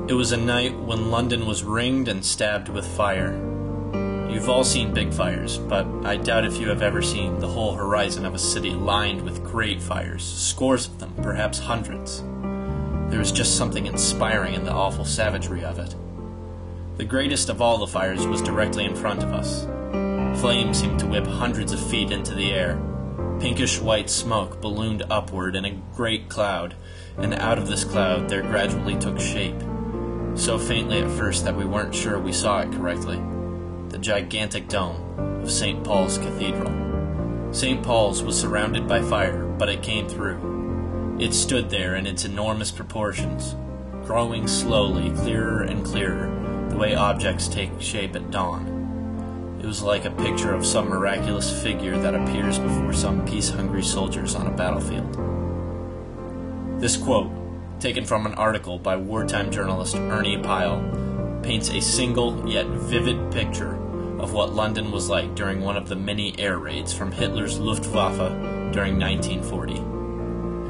It was a night when London was ringed and stabbed with fire. You've all seen big fires, but I doubt if you have ever seen the whole horizon of a city lined with great fires, scores of them, perhaps hundreds. There was just something inspiring in the awful savagery of it. The greatest of all the fires was directly in front of us. Flames seemed to whip hundreds of feet into the air. Pinkish white smoke ballooned upward in a great cloud, and out of this cloud there gradually took shape, so faintly at first that we weren't sure we saw it correctly, the gigantic dome of St. Paul's Cathedral. St. Paul's was surrounded by fire, but it came through. It stood there in its enormous proportions, growing slowly, clearer and clearer, the way objects take shape at dawn. It was like a picture of some miraculous figure that appears before some peace-hungry soldiers on a battlefield. This quote, taken from an article by wartime journalist Ernie Pyle, paints a single yet vivid picture of what London was like during one of the many air raids from Hitler's Luftwaffe during 1940.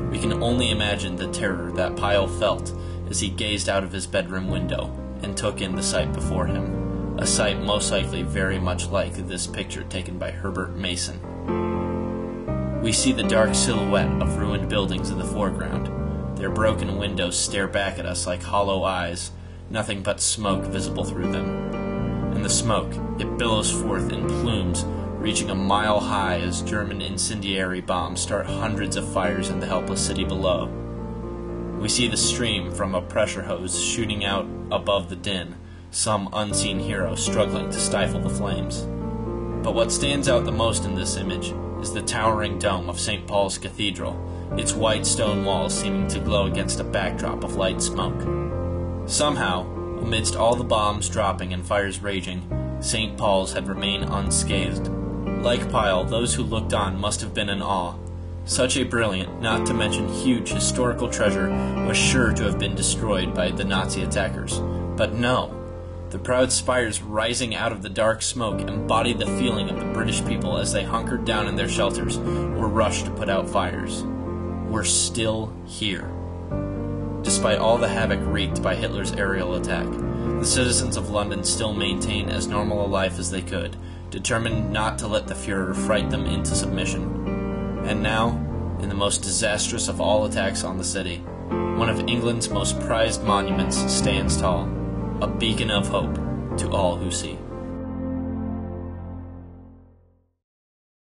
We can only imagine the terror that Pyle felt as he gazed out of his bedroom window and took in the sight before him, a sight most likely very much like this picture taken by Herbert Mason. We see the dark silhouette of ruined buildings in the foreground. Their broken windows stare back at us like hollow eyes, nothing but smoke visible through them. And the smoke, it billows forth in plumes, reaching a mile high as German incendiary bombs start hundreds of fires in the helpless city below. We see the stream from a pressure hose shooting out above the din, some unseen hero struggling to stifle the flames. But what stands out the most in this image is the towering dome of St. Paul's Cathedral, its white stone walls seeming to glow against a backdrop of light smoke. Somehow, amidst all the bombs dropping and fires raging, St. Paul's had remained unscathed. Like Pyle, those who looked on must have been in awe. Such a brilliant, not to mention huge, historical treasure was sure to have been destroyed by the Nazi attackers. But no. The proud spires rising out of the dark smoke embodied the feeling of the British people as they hunkered down in their shelters or rushed to put out fires. We're still here. Despite all the havoc wreaked by Hitler's aerial attack, the citizens of London still maintain as normal a life as they could, determined not to let the Fuhrer fright them into submission. And now, in the most disastrous of all attacks on the city, one of England's most prized monuments stands tall, a beacon of hope to all who see.